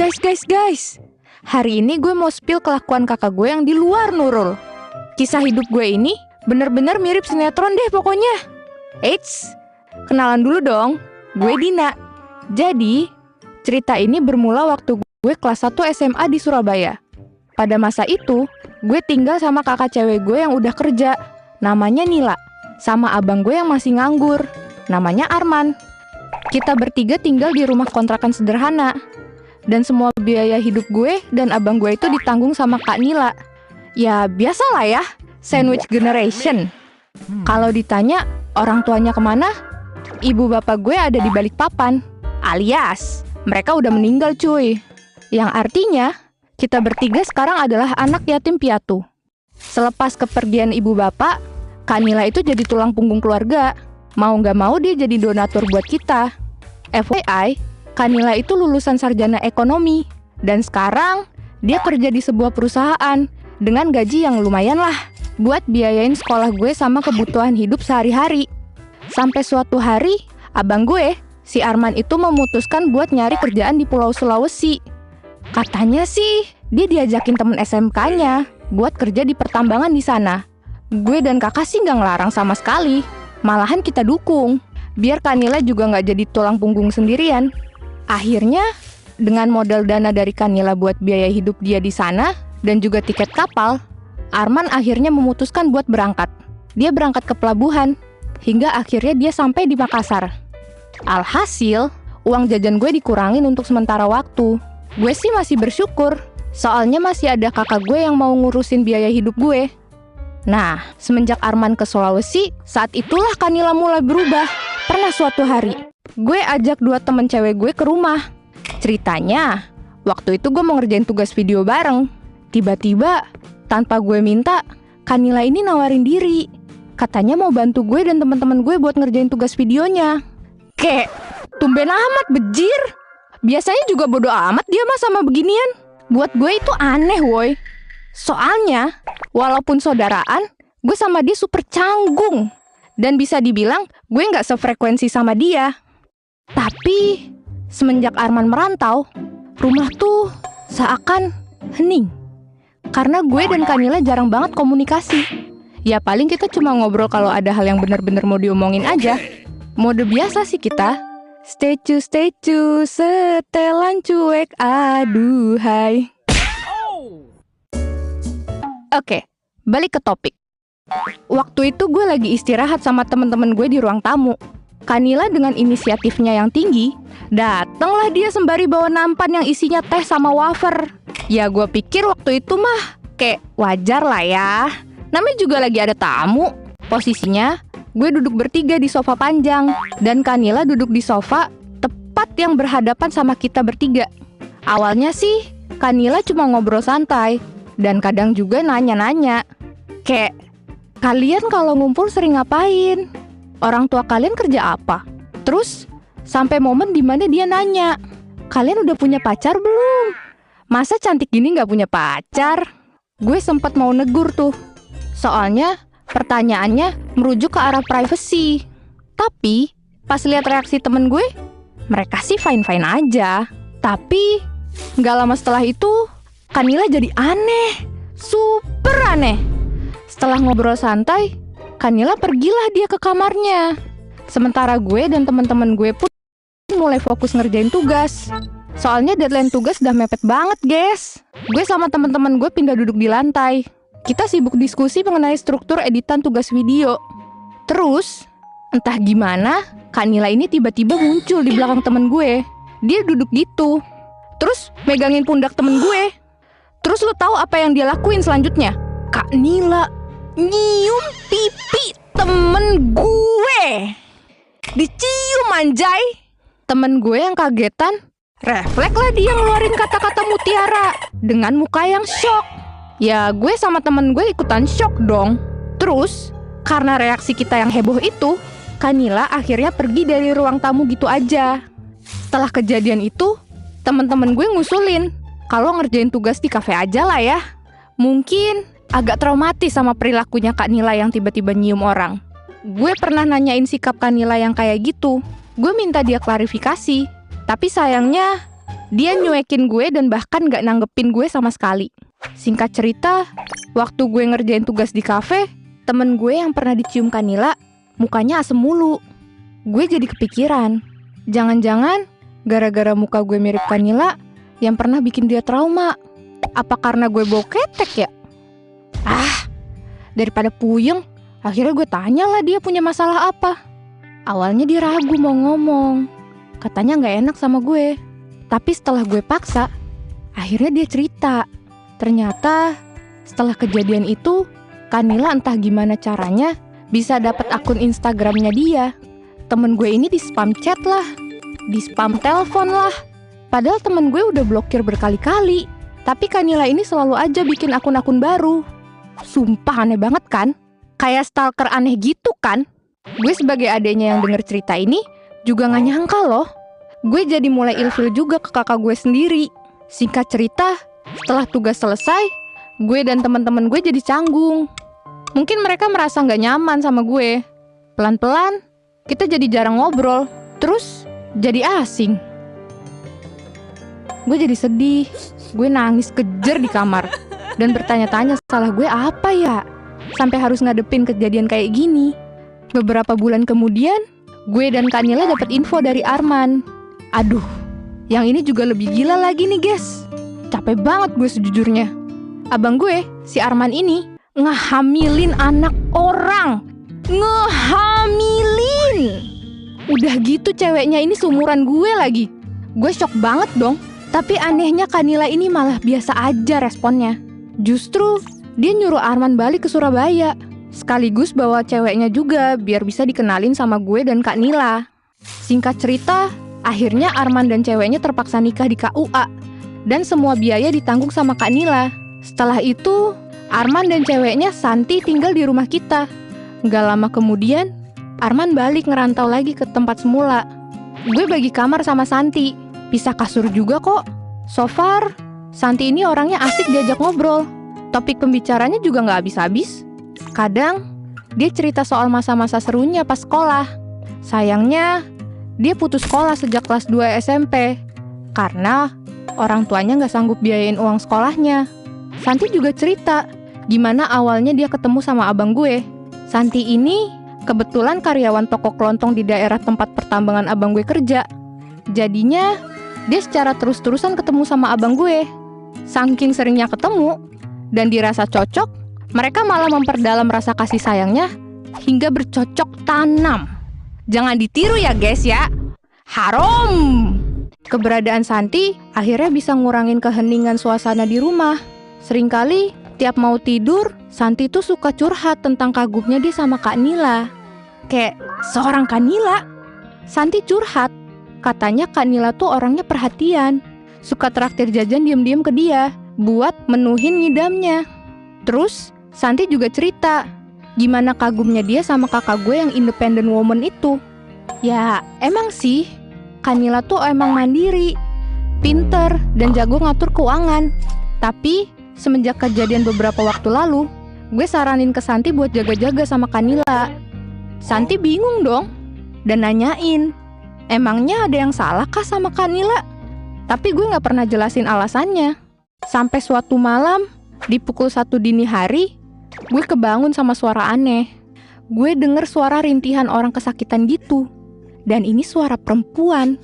Guys. Hari ini gue mau spill kelakuan kakak gue yang di luar Nurul. Kisah hidup gue ini bener-bener mirip sinetron deh pokoknya. Eits, kenalan dulu dong. Gue Dina. Jadi, cerita ini bermula waktu gue kelas 1 SMA di Surabaya. Pada masa itu, gue tinggal sama kakak cewek gue yang udah kerja, namanya Nila. Sama abang gue yang masih nganggur, namanya Arman. Kita bertiga tinggal di rumah kontrakan sederhana. Dan semua biaya hidup gue dan abang gue itu ditanggung sama Kak Nila. Ya biasalah ya, sandwich generation. Kalau ditanya orang tuanya kemana, ibu bapak gue ada di Balikpapan, alias mereka udah meninggal cuy. Yang artinya kita bertiga sekarang adalah anak yatim piatu. Selepas kepergian ibu bapak, Kak Nila itu jadi tulang punggung keluarga. Mau nggak mau dia jadi donatur buat kita. FYI, Kak Nila itu lulusan sarjana ekonomi. Dan sekarang dia kerja di sebuah perusahaan dengan gaji yang lumayan lah buat biayain sekolah gue sama kebutuhan hidup sehari-hari. Sampai suatu hari, abang gue, si Arman itu memutuskan buat nyari kerjaan di Pulau Sulawesi. Katanya sih, dia diajakin temen SMK-nya buat kerja di pertambangan di sana. Gue dan kakak sih nggak ngelarang sama sekali. Malahan kita dukung, biar Kak Nila juga nggak jadi tulang punggung sendirian. Akhirnya, dengan modal dana dari Kak Nila buat biaya hidup dia di sana dan juga tiket kapal, Arman akhirnya memutuskan buat berangkat. Dia berangkat ke pelabuhan, hingga akhirnya dia sampai di Makassar. Alhasil, uang jajan gue dikurangin untuk sementara waktu. Gue sih masih bersyukur, soalnya masih ada kakak gue yang mau ngurusin biaya hidup gue. Nah, semenjak Arman ke Sulawesi, saat itulah Kak Nila mulai berubah. Pernah suatu hari, gue ajak 2 temen cewek gue ke rumah. Ceritanya, waktu itu gue mau ngerjain tugas video bareng. Tiba-tiba, tanpa gue minta, Kak Nila ini nawarin diri. Katanya mau bantu gue dan teman-teman gue buat ngerjain tugas videonya. Kek, tumben amat bejir. Biasanya juga bodo amat dia mah sama beginian. Buat gue itu aneh woy. Soalnya, walaupun saudaraan, gue sama dia super canggung. Dan bisa dibilang gue nggak sefrekuensi sama dia. Tapi semenjak Arman merantau, rumah tuh seakan hening. Karena gue dan Kak Nila jarang banget komunikasi. Ya paling kita cuma ngobrol kalau ada hal yang benar-benar mau diomongin aja. Mode biasa sih kita. Stay cu, setelan cuek, aduhai. Oke, balik ke topik. Waktu itu gue lagi istirahat sama temen-temen gue di ruang tamu. Kak Nila dengan inisiatifnya yang tinggi, datanglah dia sembari bawa nampan yang isinya teh sama wafer. Ya gue pikir waktu itu mah kayak wajar lah ya. Namanya juga lagi ada tamu. Posisinya gue duduk bertiga di sofa panjang, dan Kak Nila duduk di sofa tepat yang berhadapan sama kita bertiga. Awalnya sih Kak Nila cuma ngobrol santai, dan kadang juga nanya-nanya. Kayak, kalian kalau ngumpul sering ngapain? Orang tua kalian kerja apa? Terus, sampai momen dimana dia nanya, kalian udah punya pacar belum? Masa cantik gini gak punya pacar? Gue sempat mau negur tuh. Soalnya, pertanyaannya merujuk ke arah privacy. Tapi, pas lihat reaksi temen gue, mereka sih fine-fine aja. Tapi, gak lama setelah itu, Kak Nila jadi aneh. Super aneh. Setelah ngobrol santai, Kak Nila pergilah dia ke kamarnya. Sementara gue dan teman-teman gue pun mulai fokus ngerjain tugas. Soalnya deadline tugas udah mepet banget, guys. Gue sama teman-teman gue pindah duduk di lantai. Kita sibuk diskusi mengenai struktur editan tugas video. Terus, entah gimana, Kak Nila ini tiba-tiba muncul di belakang temen gue. Dia duduk gitu. Terus megangin pundak temen gue. Terus lo tahu apa yang dia lakuin selanjutnya? Kak Nila nyium pipi temen gue. Dicium anjay. Temen gue yang kagetan, refleks lah dia ngeluarin kata-kata mutiara dengan muka yang shock. Ya gue sama temen gue ikutan shock dong. Terus karena reaksi kita yang heboh itu, Kak Nila akhirnya pergi dari ruang tamu gitu aja. Setelah kejadian itu, temen-temen gue ngusulin kalau ngerjain tugas di kafe aja lah ya. Mungkin agak traumatis sama perilakunya Kak Nila yang tiba-tiba nyium orang. Gue pernah nanyain sikap Kak Nila yang kayak gitu. Gue minta dia klarifikasi. Tapi sayangnya Dia nyuekin gue dan bahkan gak nanggepin gue sama sekali. Singkat cerita, waktu gue ngerjain tugas di kafe, temen gue yang pernah dicium Kanila, mukanya asem mulu. Gue jadi kepikiran, jangan-jangan gara-gara muka gue mirip Kanila yang pernah bikin dia trauma. Apa karena gue bau ketek ya? Daripada puyeng, akhirnya gue tanyalah dia punya masalah apa. Awalnya dia ragu mau ngomong, katanya gak enak sama gue. Tapi setelah gue paksa, akhirnya dia cerita. Ternyata setelah kejadian itu, Kanila entah gimana caranya bisa dapat akun Instagramnya dia. Temen gue ini di spam chat lah, di spam telepon lah. Padahal temen gue udah blokir berkali-kali. Tapi Kanila ini selalu aja bikin akun-akun baru. Sumpah aneh banget kan? Kayak stalker aneh gitu kan? Gue sebagai adeknya yang denger cerita ini juga gak nyangka loh. Gue jadi mulai ilfil juga ke kakak gue sendiri. Singkat cerita, setelah tugas selesai, gue dan teman-teman gue jadi canggung. Mungkin mereka merasa gak nyaman sama gue. Pelan-pelan, kita jadi jarang ngobrol. Terus, jadi asing. Gue jadi sedih. Gue nangis kejer di kamar. Dan bertanya-tanya salah gue apa ya? Sampai harus ngadepin kejadian kayak gini. Beberapa bulan kemudian, gue dan Kanila dapat info dari Arman. Aduh, yang ini juga lebih gila lagi nih guys. Capek banget gue sejujurnya. Abang gue, si Arman ini, ngehamilin anak orang. Ngehamilin! Udah gitu ceweknya ini seumuran gue lagi. Gue shock banget dong. Tapi anehnya Kanila ini malah biasa aja responnya. Justru dia nyuruh Arman balik ke Surabaya. Sekaligus bawa ceweknya juga biar bisa dikenalin sama gue dan Kak Nila. Singkat cerita, akhirnya Arman dan ceweknya terpaksa nikah di KUA. Dan semua biaya ditanggung sama Kak Nila. Setelah itu, Arman dan ceweknya Santi tinggal di rumah kita. Gak lama kemudian, Arman balik ngerantau lagi ke tempat semula. Gue bagi kamar sama Santi. Pisah kasur juga kok. So far, Santi ini orangnya asik diajak ngobrol. Topik pembicaranya juga gak habis-habis. Kadang, dia cerita soal masa-masa serunya pas sekolah. Sayangnya, dia putus sekolah sejak kelas 2 SMP. Karena orang tuanya gak sanggup biayain uang sekolahnya. Santi juga cerita gimana awalnya dia ketemu sama abang gue. Santi ini kebetulan karyawan toko kelontong di daerah tempat pertambangan abang gue kerja. Jadinya, dia secara terus-terusan ketemu sama abang gue. Saking seringnya ketemu dan dirasa cocok, mereka malah memperdalam rasa kasih sayangnya hingga bercocok tanam. Jangan ditiru ya guys ya. Haram! Keberadaan Santi akhirnya bisa ngurangin keheningan suasana di rumah. Seringkali tiap mau tidur, Santi tuh suka curhat tentang kagumnya dia sama Kak Nila. Kayak seorang Kak Nila. Santi curhat, katanya Kak Nila tuh orangnya perhatian. Suka traktir jajan diem-diem ke dia buat menuhin ngidamnya. Terus Santi juga cerita gimana kagumnya dia sama kakak gue yang independent woman itu. Ya emang sih, Kak Nila tuh emang mandiri, pinter, dan jago ngatur keuangan. Tapi semenjak kejadian beberapa waktu lalu, gue saranin ke Santi buat jaga-jaga sama Kak Nila. Santi bingung dong dan nanyain, emangnya ada yang salah kah sama Kak Nila? Tapi gue gak pernah jelasin alasannya. Sampai suatu malam, di pukul 1 dini hari, gue kebangun sama suara aneh. Gue denger suara rintihan orang kesakitan gitu. Dan ini suara perempuan.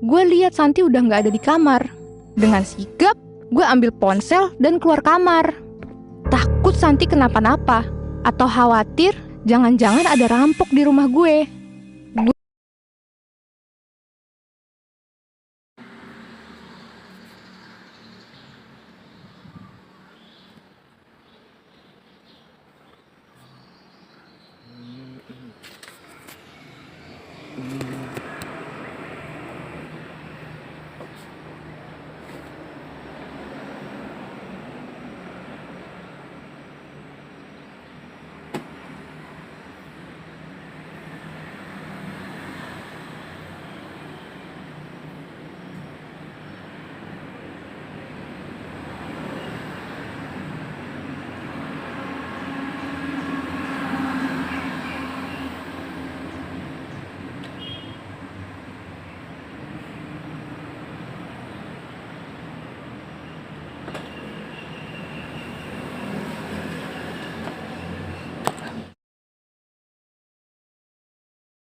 Gue lihat Santi udah gak ada di kamar. Dengan sigap, gue ambil ponsel dan keluar kamar. Takut Santi kenapa-napa. Atau khawatir jangan-jangan ada rampok di rumah gue.